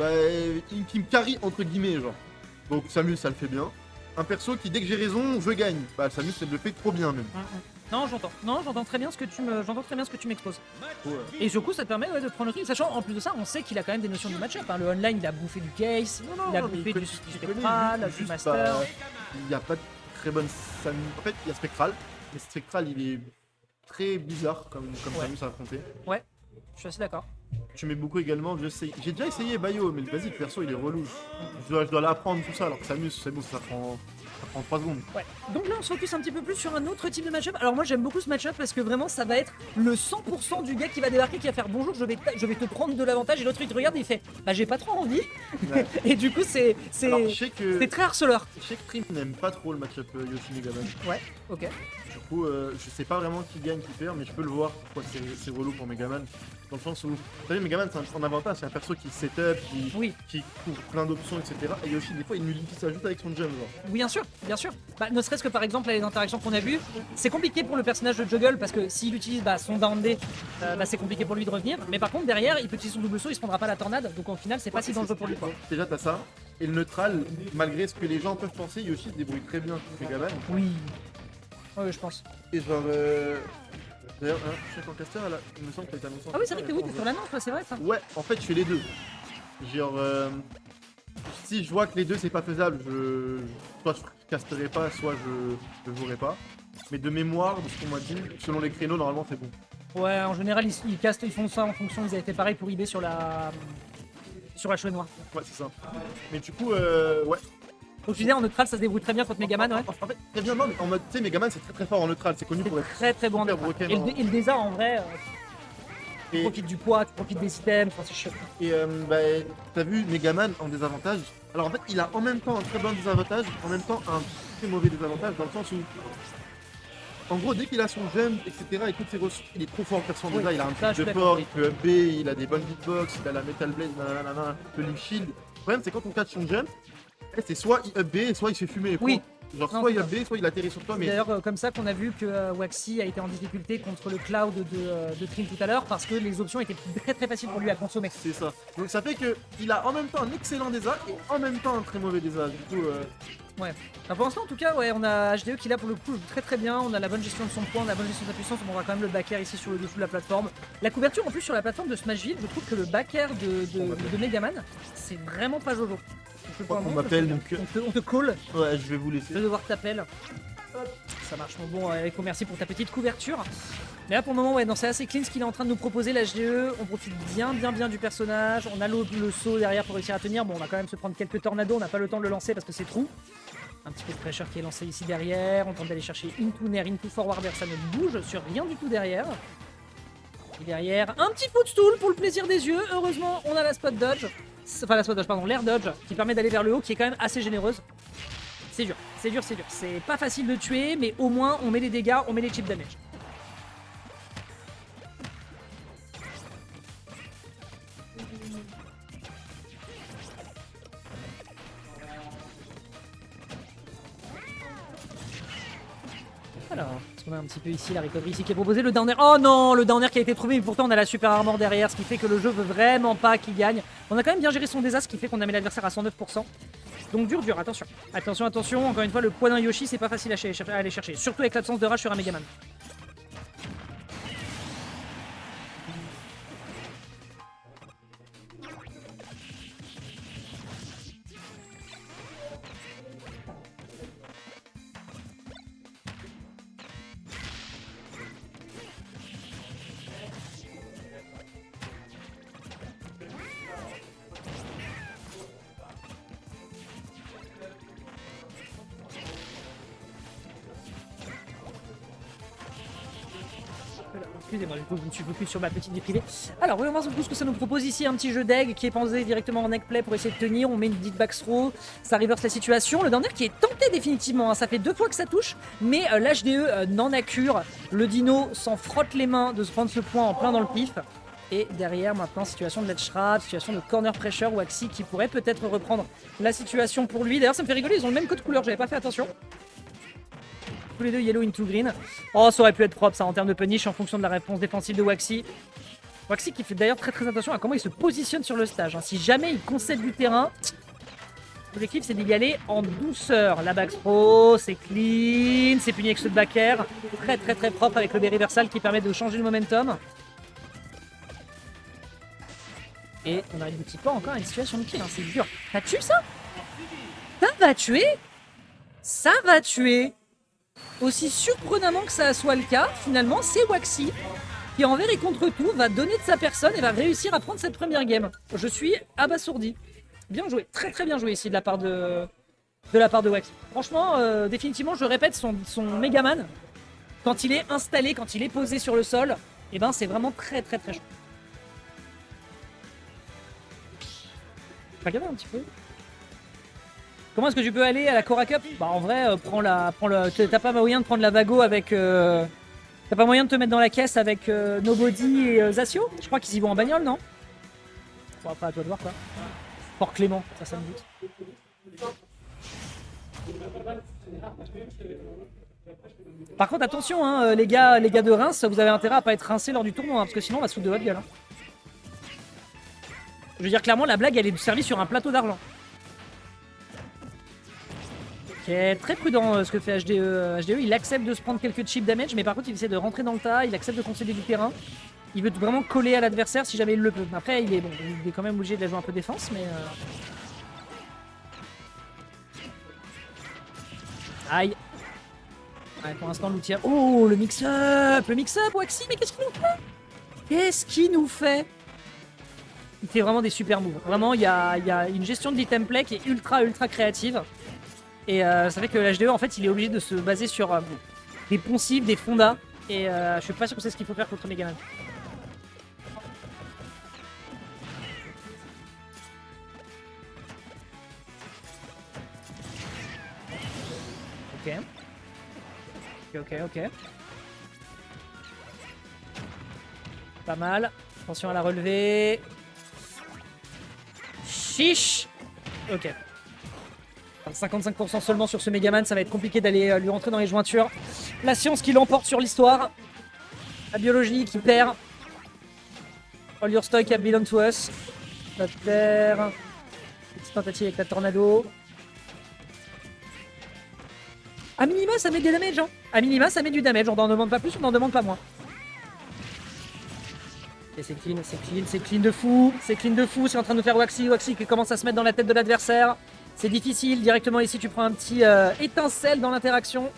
bah, qui me carry entre guillemets, genre. Donc Samus, ça le fait bien. Un perso qui, dès que j'ai raison, je gagne. Bah, Samus, elle le fait trop bien même. Non, j'entends. Non, j'entends très bien ce que tu m'exposes. Ouais. Et du coup, ça te permet de prendre le truc. Sachant, en plus de ça, on sait qu'il a quand même des notions du match-up. Hein. Le online, il a bouffé du case, il a bouffé du Spectral, du Master. Il n'y a pas de très bonne Samus. En fait, il y a Spectral, mais Spectral, il est très bizarre comme Samus à affronter. Ouais, je suis assez d'accord. Tu mets beaucoup également, j'ai déjà essayé Bayo, mais vas-y, le perso il est relou. Je dois l'apprendre tout ça, alors que Samus, c'est bon, ça prend 3 secondes. Ouais. Donc là, on se focus un petit peu plus sur un autre type de match-up. Alors moi, j'aime beaucoup ce match-up parce que vraiment, ça va être le 100% du gars qui va débarquer, qui va faire bonjour, je vais te prendre de l'avantage. Et l'autre, il te regarde et il fait, bah j'ai pas trop envie. Ouais. Et du coup, c'est très harceleur. Je sais que Trim n'aime pas trop le match-up Yoshi Megaman. Ouais, ok. Du coup, je sais pas vraiment qui gagne, qui perd, mais je peux le voir pourquoi c'est relou pour Megaman. Dans le sens où, vous savez, Megaman, c'est un avantage, c'est un perso qui setup, qui couvre plein d'options, etc. Et Yoshi, des fois, il s'ajoute avec son jump, genre. Oui, bien sûr, bien sûr. Bah, ne serait-ce que par exemple, les interactions qu'on a vues, c'est compliqué pour le personnage de Juggle parce que s'il utilise son down D, c'est compliqué pour lui de revenir. Mais par contre, derrière, il peut utiliser son double saut, il se prendra pas la tornade. Donc au final, c'est pas si dangereux pour lui. Quoi. Déjà, t'as ça. Et le neutral, malgré ce que les gens peuvent penser, Yoshi se débrouille très bien contre Megaman. Oui. Oui, je pense. Et genre, d'ailleurs, chef en caster, il me semble que t'as été annoncé. Ah oui, c'est vrai que oui, t'es sur la manche, c'est vrai ça. Ouais, en fait, je fais les deux. Genre, si je vois que les deux c'est pas faisable, soit je casterai pas, soit je jouerai pas. Mais de mémoire, de ce qu'on m'a dit, selon les créneaux, normalement c'est bon. Ouais, en général, ils font ça en fonction. Ils avaient fait pareil pour eBay sur la cheveux noire. Ouais, c'est ça. Mais du coup, ouais. Donc tu disais en neutral, ça se débrouille très bien contre Megaman, ouais. En fait, très bien, non, mais en mode, tu sais, Megaman c'est très fort en neutral, c'est connu pour être très très bon en neutral. Et le Desa en vrai, tu profites du poids, tu profites des items, enfin c'est chiant. Et bah, t'as vu Megaman en désavantage. Alors en fait, il a en même temps un très bon désavantage, en même temps un très mauvais désavantage, dans le sens où, en gros, dès qu'il a son jump, etc., et toutes ses ressources, il est trop fort en perso. Déjà, il a un truc de port, il peut up B, il a des bonnes hitbox, il a la Metal Blade, nanana, le Leaf Shield. Le problème, c'est quand on catch son jump, c'est soit il up B, soit il se fait fumer. Oui. Genre, soit il up B, soit il atterrit sur toi. C'est d'ailleurs comme ça qu'on a vu que Waxy a été en difficulté contre le Cloud de Trim tout à l'heure parce que les options étaient très très faciles pour lui à consommer. C'est ça. Donc ça fait qu'il a en même temps un excellent désastre et en même temps un très mauvais désastre. Du coup, ouais. Enfin, pour l'instant, en tout cas, ouais, on a HDE qui là pour le coup joue très très bien. On a la bonne gestion de son poids, on a la bonne gestion de sa puissance. On voit quand même le back air ici sur le dessous de la plateforme. La couverture en plus sur la plateforme de Smashville, je trouve que le back air de Megaman, c'est vraiment pas jojo. On m'appelle donc. On te call. Ouais, je vais vous laisser. Je vais devoir t'appeler. Ça marche. Bon, Echo, merci pour ta petite couverture. Mais là pour le moment, ouais, c'est assez clean ce qu'il est en train de nous proposer l'HDE. On profite bien du personnage. On a le saut derrière pour réussir à tenir. Bon, on va quand même se prendre quelques tornados. On n'a pas le temps de le lancer parce que c'est trou. Un petit peu de pressure qui est lancé ici derrière. On tente d'aller chercher into nair, into forwarder. Ça ne bouge sur rien du tout derrière. Et derrière, un petit footstool pour le plaisir des yeux. Heureusement, on a la spot dodge. Enfin, la spot dodge, pardon, l'air dodge qui permet d'aller vers le haut, qui est quand même assez généreuse. C'est dur, c'est dur, c'est dur. C'est pas facile de tuer, mais au moins on met les dégâts, on met les chip damage. Alors, est-ce qu'on a un petit peu ici la recovery ici qui est proposée, le downer. Oh non, le downer qui a été trouvé, mais pourtant on a la super armor derrière, ce qui fait que le jeu veut vraiment pas qu'il gagne. On a quand même bien géré son désastre, ce qui fait qu'on a mis l'adversaire à 109%. Donc dur, attention. Attention, encore une fois, le poids d'un Yoshi, c'est pas facile à aller chercher. Surtout avec l'absence de rage sur un Megaman. Excusez-moi, du coup, je me suis focus sur ma petite vie privée. Alors, voyons voir ce que ça nous propose ici. Un petit jeu d'egg qui est pensé directement en egg play pour essayer de tenir. On met une petite back throw, ça reverse la situation. Le dernier qui est tenté définitivement, hein. Ça fait 2 fois que ça touche, mais l'HDE n'en accure. Le dino s'en frotte les mains de se prendre ce point en plein dans le pif. Et derrière, maintenant, situation de ledge trap, situation de corner pressure, Waxy qui pourrait peut-être reprendre la situation pour lui. D'ailleurs, ça me fait rigoler, ils ont le même code couleur, j'avais pas fait attention. Tous les deux yellow into green. Oh, ça aurait pu être propre ça en termes de punish en fonction de la réponse défensive de Waxy. Waxy qui fait d'ailleurs très attention à comment il se positionne sur le stage. Hein. Si jamais il concède du terrain, l'objectif c'est d'y aller en douceur. La back throw, c'est clean, c'est puni avec ce back air. Très propre avec le B reversal qui permet de changer le momentum. Et on n'aboutit pas encore à une situation de kill, hein. C'est dur. T'as tué ça? Ça va tuer? Ça va tuer. Aussi surprenamment que ça soit le cas, finalement, c'est Waxy qui, envers et contre tout, va donner de sa personne et va réussir à prendre cette première game. Je suis abasourdi. Bien joué, très bien joué ici de la part de Waxy. Franchement, définitivement, je répète, son Megaman, quand il est installé, quand il est posé sur le sol, et ben c'est vraiment très chaud. Regarde un petit peu. Comment est-ce que tu peux aller à la Cora Cup? Bah en vrai, t'as pas moyen de prendre la Vago avec... T'as pas moyen de te mettre dans la caisse avec Nobody et Zasio? Je crois qu'ils y vont en bagnole, non? Bon après à toi de voir quoi. Fort Clément, ça me doute. Par contre attention hein, les gars de Reims, vous avez intérêt à pas être rincés lors du tournoi, hein, parce que sinon on va se foutre de votre gueule. Hein. Je veux dire clairement la blague elle est servie sur un plateau d'argent. Ok, très prudent ce que fait HDE. HDE il accepte de se prendre quelques chip damage, mais par contre il essaie de rentrer dans le tas, il accepte de concéder du terrain. Il veut vraiment coller à l'adversaire si jamais il le peut. Après il est quand même obligé de la jouer un peu défense, mais... Aïe. Ouais, pour l'instant l'outil... Oh le mix-up Waxy, mais qu'est-ce qu'il nous fait? Qu'est-ce qu'il nous fait? Il fait vraiment des super moves. Vraiment, il y a une gestion de l'item play qui est ultra créative. Et ça fait que l'HDE, en fait, il est obligé de se baser sur des poncifs, des fondas. Et je suis pas sûr que c'est ce qu'il faut faire contre Megaman. Ok. Pas mal. Attention à la relever. Chiche. Ok. 55% seulement sur ce Megaman, ça va être compliqué d'aller lui rentrer dans les jointures. La science qui l'emporte sur l'histoire. La biologie qui perd. All your stock belong to us. Ça perd. Petite tentative avec la tornado. A minima ça met des damage hein. A minima ça met du damage, on n'en demande pas plus, on n'en demande pas moins. Et c'est clean de fou, c'est en train de faire Waxy qui commence à se mettre dans la tête de l'adversaire. C'est difficile, directement ici tu prends un petit étincelle dans l'interaction.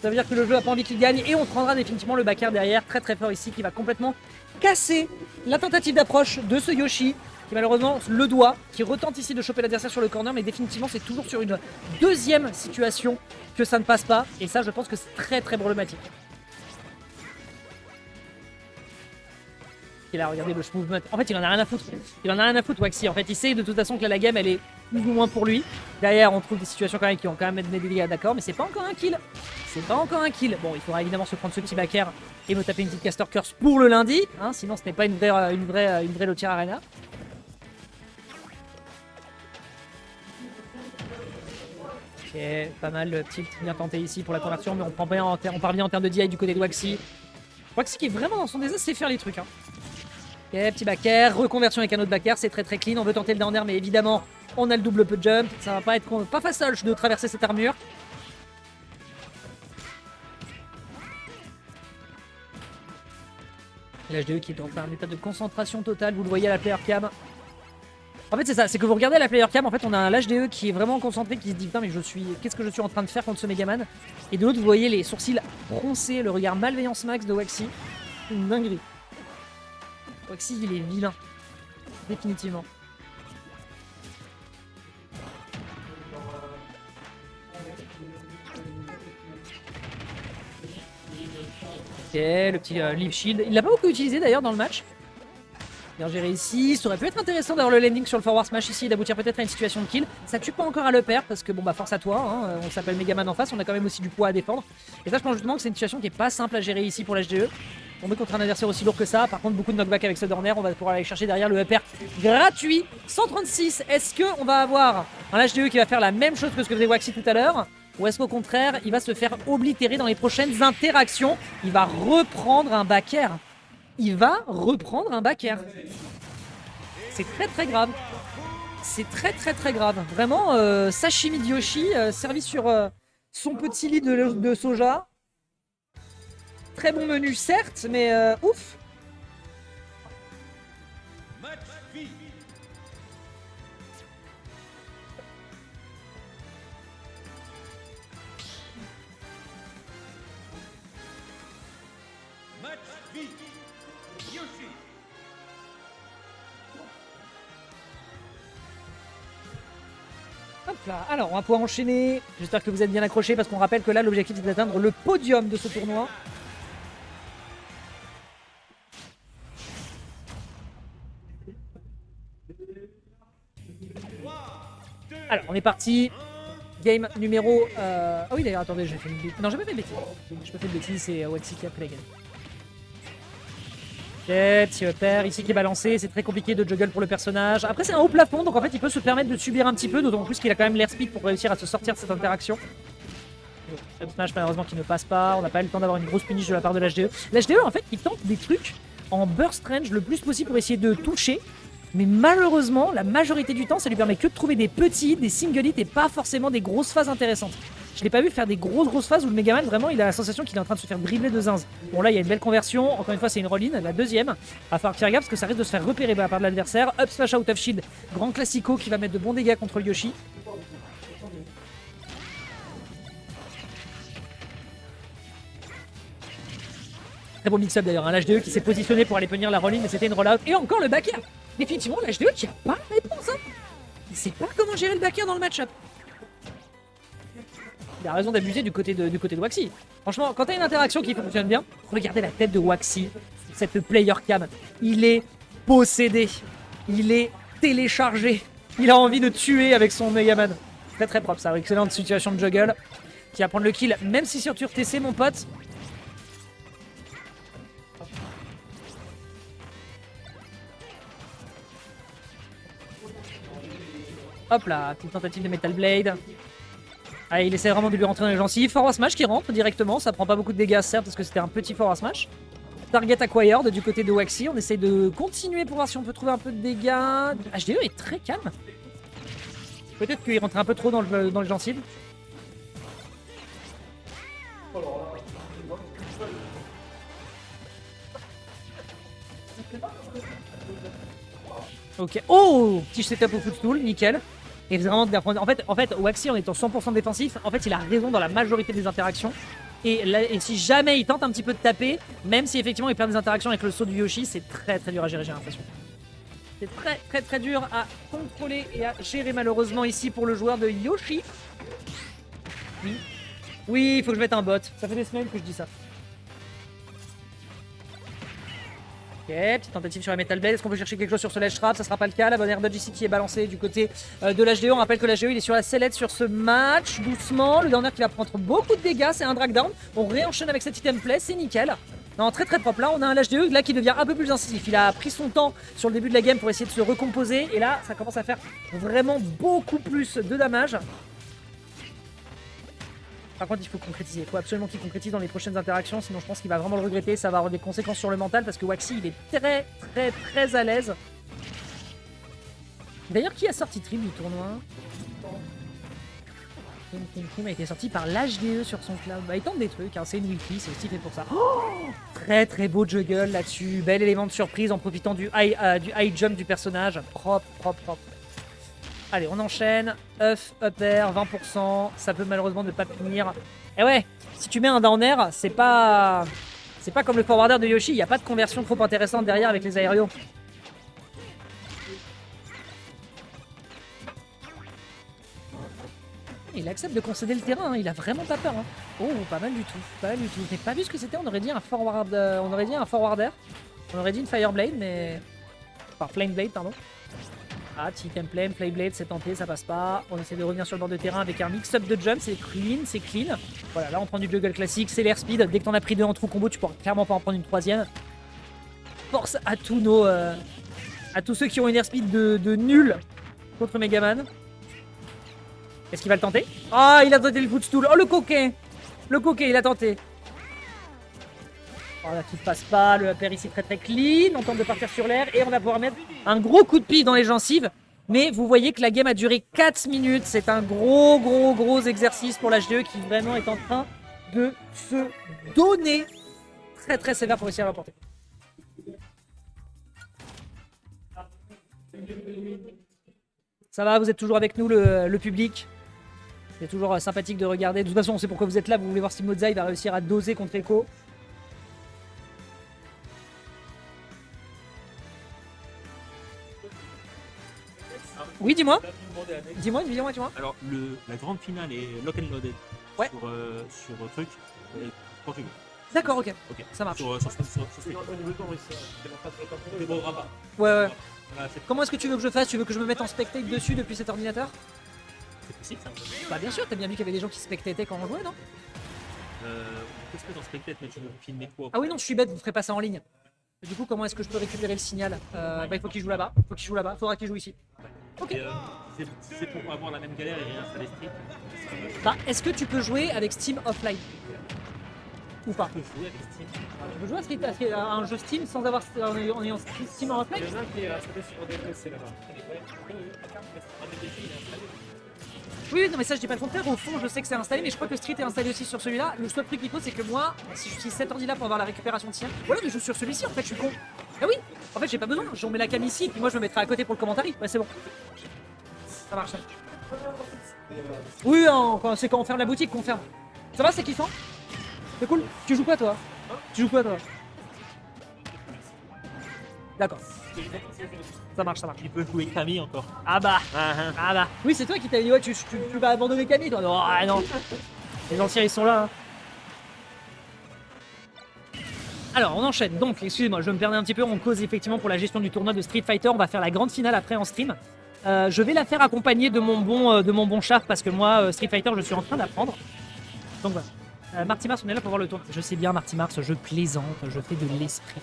Ça veut dire que le jeu a pas envie qu'il gagne et on prendra définitivement le backer derrière, très fort ici, qui va complètement casser la tentative d'approche de ce Yoshi. Qui malheureusement le doigt, qui retente ici de choper l'adversaire sur le corner, mais définitivement c'est toujours sur une deuxième situation que ça ne passe pas, et ça je pense que c'est très problématique. Et là regardez le movement, en fait il en a rien à foutre, Waxy, en fait il sait de toute façon que là, la game elle est plus ou moins pour lui. Derrière on trouve des situations quand même qui ont quand même des dégâts, d'accord, mais c'est pas encore un kill. Bon il faudra évidemment se prendre ce petit backer et me taper une petite caster curse pour le lundi, hein, sinon ce n'est pas une vraie lotière arena. Ok, pas mal le tilt bien tenté ici pour la conversion, mais on parvient en termes de DI du côté de Waxy. Waxy qui est vraiment dans son désastre, c'est faire les trucs. Hein. Ok, petit backer, reconversion avec un autre backer, c'est très clean. On veut tenter le down air, mais évidemment, on a le double peu jump. Ça va pas être pas facile de traverser cette armure. L'HDE qui est dans un état de concentration totale, vous le voyez à la player cam. En fait c'est ça, c'est que vous regardez la player cam, en fait on a un HDE qui est vraiment concentré, qui se dit putain mais qu'est-ce que je suis en train de faire contre ce Megaman. Et de l'autre vous voyez les sourcils froncés, le regard malveillance max de Waxy. Une dinguerie. Waxy il est vilain, définitivement. Ok, le petit leaf shield, il l'a pas beaucoup utilisé d'ailleurs dans le match. Bien géré ici, ça aurait pu être intéressant d'avoir le landing sur le forward smash ici et d'aboutir peut-être à une situation de kill. Ça tue pas encore à le perdre parce que bon bah force à toi, hein, on s'appelle Megaman en face, on a quand même aussi du poids à défendre. Et ça je pense justement que c'est une situation qui est pas simple à gérer ici pour l'HDE. Tomber contre un adversaire aussi lourd que ça, par contre beaucoup de knockback avec ce down air, on va pouvoir aller chercher derrière le upper gratuit. 136, est-ce qu'on va avoir un HDE qui va faire la même chose que ce que faisait Waxy tout à l'heure? Ou est-ce qu'au contraire il va se faire oblitérer dans les prochaines interactions? Il va reprendre un back air. il va reprendre un back air. C'est très très grave. C'est très très très grave. Vraiment, sashimi de Yoshi, servi sur son petit lit de soja. Très bon menu, certes, mais ouf. Hop là. Alors, on va pouvoir enchaîner. J'espère que vous êtes bien accrochés parce qu'on rappelle que là, l'objectif c'est d'atteindre le podium de ce tournoi. Alors, on est parti. Game numéro. Ah oui, d'ailleurs, attendez, j'ai fait une bêtise. Non, j'ai pas fait de bêtise. Je pas fait de bêtise, c'est Waxy qui a pris la game. Petit upper ici qui est balancé, c'est très compliqué de juggle pour le personnage. Après c'est un haut plafond donc en fait il peut se permettre de subir un petit peu, d'autant plus qu'il a quand même l'air speed pour réussir à se sortir de cette interaction. Up smash malheureusement qui ne passe pas, on n'a pas eu le temps d'avoir une grosse punish de la part de l'HDE. L'HDE en fait il tente des trucs en burst range le plus possible pour essayer de toucher, mais malheureusement la majorité du temps ça lui permet que de trouver des petits, des single hits et pas forcément des grosses phases intéressantes. Je l'ai pas vu faire des grosses phases où le Megaman vraiment il a la sensation qu'il est en train de se faire dribbler de zinz. Bon là il y a une belle conversion, encore une fois c'est une roll-in, la deuxième. Va falloir faire gaffe parce que ça risque de se faire repérer par la part de l'adversaire. Up smash out of shield, grand classico qui va mettre de bons dégâts contre le Yoshi. Très beau mix-up d'ailleurs, un l'HDE qui s'est positionné pour aller punir la roll-in mais c'était une roll-out. Et encore le back air. Définitivement l'HDE qui a pas la réponse. Hein. Il sait pas comment gérer le back air dans le match-up. Il a raison d'abuser du côté de Waxy. Franchement, quand t'as une interaction qui fonctionne bien, regardez la tête de Waxy, cette player cam. Il est possédé, il est téléchargé, il a envie de tuer avec son Megaman. Très très propre ça, excellente situation de juggle. Qui va prendre le kill, même si sur TC mon pote. Hop là, petite tentative de Metal Blade. Ah, il essaie vraiment de lui rentrer dans les gencives. Forward smash qui rentre directement, ça prend pas beaucoup de dégâts certes parce que c'était un petit forward smash. Target acquired du côté de Waxy, on essaie de continuer pour voir si on peut trouver un peu de dégâts. HDE est très calme. Peut-être qu'il rentre un peu trop dans les gencives. Ok, oh, petit setup au footstool, nickel. Et vraiment, en fait, Waxy en étant 100% défensif, en fait, il a raison dans la majorité des interactions. Et si jamais il tente un petit peu de taper, même si effectivement il perd des interactions avec le saut du Yoshi, c'est très très dur à gérer, j'ai l'impression. C'est très très très dur à contrôler et à gérer malheureusement ici pour le joueur de Yoshi. Oui, oui, il faut que je mette un bot. Ça fait des semaines que je dis ça. Ok, petite tentative sur la Metal Blade. Est-ce qu'on peut chercher quelque chose sur ce ledge trap? Ça sera pas le cas. La bonne air dodge ici qui est balancée du côté de l'HDE. On rappelle que l'HDE il est sur la sellette sur ce match. Doucement. Le downer qui va prendre beaucoup de dégâts. C'est un drag down. On réenchaîne avec cet item play. C'est nickel. Non, très très propre. Là, on a un l'HDE là qui devient un peu plus incisif. Il a pris son temps sur le début de la game pour essayer de se recomposer. Et là, ça commence à faire vraiment beaucoup plus de damage. Par contre, il faut concrétiser. Il faut absolument qu'il concrétise dans les prochaines interactions. Sinon, je pense qu'il va vraiment le regretter. Ça va avoir des conséquences sur le mental parce que Waxy, il est très, très, très à l'aise. D'ailleurs, qui a sorti Trip du tournoi? Kim a été sorti par l'HDE sur son cloud. Bah, il tente des trucs. Hein. C'est une wiki. C'est aussi fait pour ça. Oh, très, très beau juggle là-dessus. Bel élément de surprise en profitant du high jump du personnage. Propre, propre, propre. Allez, on enchaîne. Up air, 20%. Ça peut malheureusement ne pas finir. Et ouais, si tu mets un down air, c'est pas comme le forward air de Yoshi. Il n'y a pas de conversion trop intéressante derrière avec les aérios. Il accepte de concéder le terrain. Hein. Il a vraiment pas peur. Hein. Oh, pas mal du tout. Pas mal du tout. Je n'ai pas vu ce que c'était. On aurait dit un forward air. On aurait dit une Fireblade, mais... Enfin, Flame Blade, pardon. Ah, petit template, Playblade, c'est tenté, ça passe pas. On essaie de revenir sur le bord de terrain avec un mix-up de jump, c'est clean, c'est clean. Voilà, là on prend du juggle classique, c'est l'air speed. Dès que t'en as pris deux en trou combo, tu pourras clairement pas en prendre une troisième. Force à tous à tous ceux qui ont une airspeed de nul contre Megaman. Est-ce qu'il va le tenter? Ah, il a tenté le footstool. Oh, le coquin! Le coquin, il a tenté. Voilà, qui ne passe pas, le upper ici très très clean, on tente de partir sur l'air et on va pouvoir mettre un gros coup de pied dans les gencives. Mais vous voyez que la game a duré 4 minutes, c'est un gros exercice pour l'HDE qui vraiment est en train de se donner très très sévère pour essayer à l'emporter. Ça va, vous êtes toujours avec nous le public. C'est toujours sympathique de regarder. De toute façon, on sait pourquoi vous êtes là. Vous voulez voir si Mozai va réussir à doser contre Echo. Oui, dis-moi. Dis-moi. Alors, la grande finale est lock and loaded Ouais. sur truc. Quand tu veux. D'accord, ok. Ok. Ça marche. Sur débrogera pas. Ouais. Voilà, c'est Comment est-ce que tu veux que je fasse? Tu veux que je me mette en spectate dessus depuis cet ordinateur? possible ça. Bah bien sûr, t'as bien vu qu'il y avait des gens qui spectataient quand on jouait, non? On peut se mettre en spectate, mais tu veux filmer quoi? Ah oui, non, je suis bête, vous ferez pas ça en ligne. Du coup, comment est-ce que je peux récupérer le signal? Bah il faut qu'il joue là-bas. Faudra qu'il joue ici. Ok. Et, c'est pour avoir la même galère et réinstaller Street. Bah, est-ce que tu peux jouer avec Steam offline? Ou pas? On peut jouer avec Steam. Tu peux jouer à un jeu Steam sans avoir en ayant Steam en offline? Oui, non, mais ça, je dis pas le contraire. Au fond, je sais que c'est installé, mais je crois que Street est installé aussi sur celui-là. Le seul truc qu'il faut, c'est que moi, si j'utilise cet ordi-là pour avoir la récupération de signal, voilà, mais je joue sur celui-ci, en fait, je suis con. Ah oui, en fait, j'ai pas besoin. On met la cam ici, puis moi, je me mettrai à côté pour le commentaire. Ouais, c'est bon. Ça marche. Oui, hein, c'est quand on ferme la boutique qu'on ferme. Ça va, c'est kiffant? C'est cool. Tu joues quoi, toi? D'accord. Ça marche. Il peut jouer Camille encore. Ah bah. Oui, c'est toi qui t'avais dit, ouais, tu vas abandonner Camille, toi. Non, ah, non. Les anciens, ils sont là. Hein. Alors, on enchaîne. Donc, excusez-moi, je me perdais un petit peu. On cause effectivement pour la gestion du tournoi de Street Fighter. On va faire la grande finale après en stream. Je vais la faire accompagner de mon bon char parce que moi, Street Fighter, je suis en train d'apprendre. Donc voilà. Marty Mars, on est là pour voir le tour. Je sais bien, Marty Mars, je plaisante, je fais de l'esprit.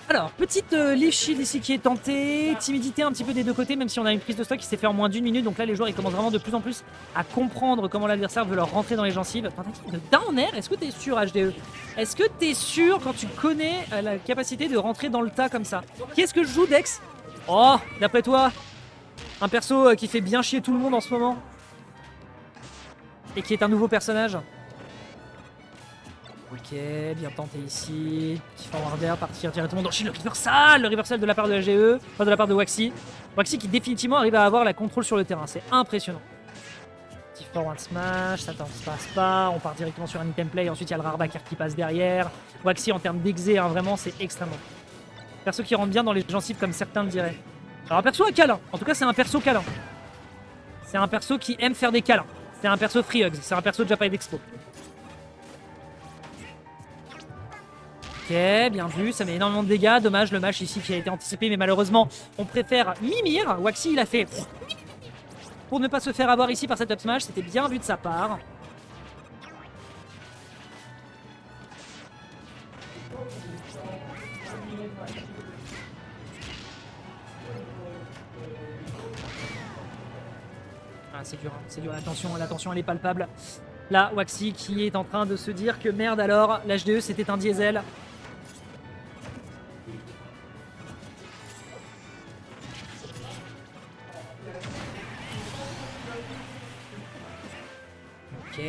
Alors, petite live shield ici qui est tentée, timidité un petit peu des deux côtés, même si on a une prise de stock qui s'est fait en moins d'une minute. Donc là, les joueurs ils commencent vraiment de plus en plus à comprendre comment l'adversaire veut leur rentrer dans les gencives. Tentative de down air, est-ce que t'es sûr, HDE? Est-ce que t'es sûr quand tu connais la capacité de rentrer dans le tas comme ça? Qui est-ce que je joue, Dex? Oh, d'après toi, un perso qui fait bien chier tout le monde en ce moment et qui est un nouveau personnage. Ok, bien tenté ici. Petit forward air, partir directement dans le reversal de la part de la GE, enfin de la part de Waxy. Waxy qui définitivement arrive à avoir la contrôle sur le terrain, c'est impressionnant. Petit forward smash, ça ne se passe pas, on part directement sur un item play, ensuite il y a le Rarbacker qui passe derrière. Waxy en termes d'exé, hein, vraiment c'est extrêmement. Perso qui rentre bien dans les gencives comme certains le diraient. Alors un perso à câlin, en tout cas c'est un perso câlin. C'est un perso qui aime faire des câlins. C'est un perso free hugs, c'est un perso de Japan Expo. Ok, bien vu, ça met énormément de dégâts. Dommage le match ici qui a été anticipé, mais malheureusement, on préfère mimir. Waxy, il a fait pour ne pas se faire avoir ici par cet up smash. C'était bien vu de sa part. Ah, c'est dur, l'attention elle est palpable. Là, Waxy qui est en train de se dire que merde alors, l'HDE c'était un diesel. Ok,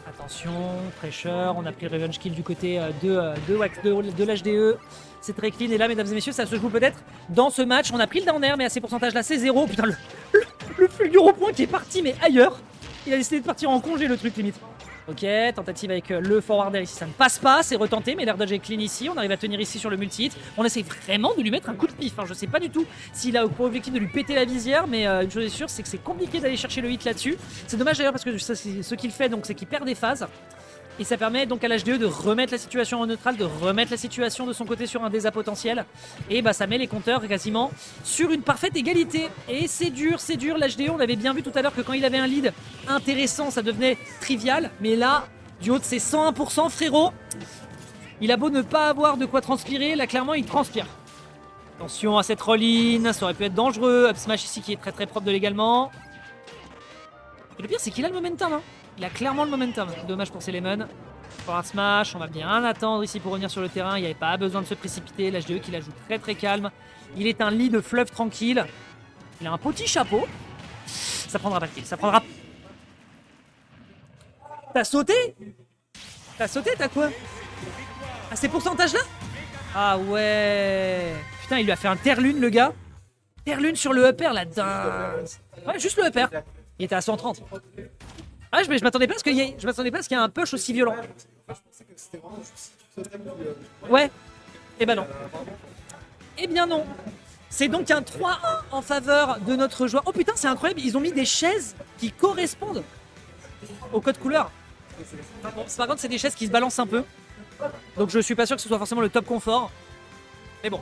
attention, pressure, on a pris Revenge Kill du côté de l'HDE. C'est très clean et là, mesdames et messieurs, ça se joue peut-être dans ce match. On a pris le down air, mais à ces pourcentages-là, c'est 0. Putain, le fulgure point qui est parti, mais ailleurs. Il a décidé de partir en congé, le truc limite. Ok, tentative avec le forward air ici, ça ne passe pas, c'est retenté, mais l'air dodge est clean ici. On arrive à tenir ici sur le multi-hit. On essaie vraiment de lui mettre un coup de pif. Hein. Je sais pas du tout s'il a pour objectif de lui péter la visière, mais une chose est sûre, c'est que c'est compliqué d'aller chercher le hit là-dessus. C'est dommage d'ailleurs parce que ce qu'il fait, donc, c'est qu'il perd des phases. Et ça permet donc à l'HDE de remettre la situation en neutral, de remettre la situation de son côté sur un désat potentiel. Et bah ça met les compteurs quasiment sur une parfaite égalité. Et c'est dur, l'HDE, on avait bien vu tout à l'heure que quand il avait un lead intéressant, ça devenait trivial. Mais là, du haut de ses 101%, frérot, il a beau ne pas avoir de quoi transpirer, là clairement il transpire. Attention à cette roll-in, ça aurait pu être dangereux. Up smash ici qui est très très propre de l'également. Et le pire c'est qu'il a le momentum, hein. Il a clairement le momentum. Dommage pour ses lemons. Pour un smash, on va bien attendre ici pour revenir sur le terrain. Il n'y avait pas besoin de se précipiter. L'HDE qui la joue très très calme. Il est un lit de fleuve tranquille. Il a un petit chapeau. Ça prendra pas de kill. Ça prendra. T'as sauté? T'as sauté, t'as quoi? À ces pourcentages-là? Ah ouais. Putain, il lui a fait un terre-lune, le gars. Terre-lune sur le upper, la dingue. Ouais, juste le upper. Il était à 130. Ah, je m'attendais pas à ce qu'il y ait un push aussi violent. Ouais. Eh ben non. Eh bien non. C'est donc un 3-1 en faveur de notre joueur. Oh putain, c'est incroyable. Ils ont mis des chaises qui correspondent au code couleur. Bon, par contre, c'est des chaises qui se balancent un peu. Donc je suis pas sûr que ce soit forcément le top confort. Mais bon,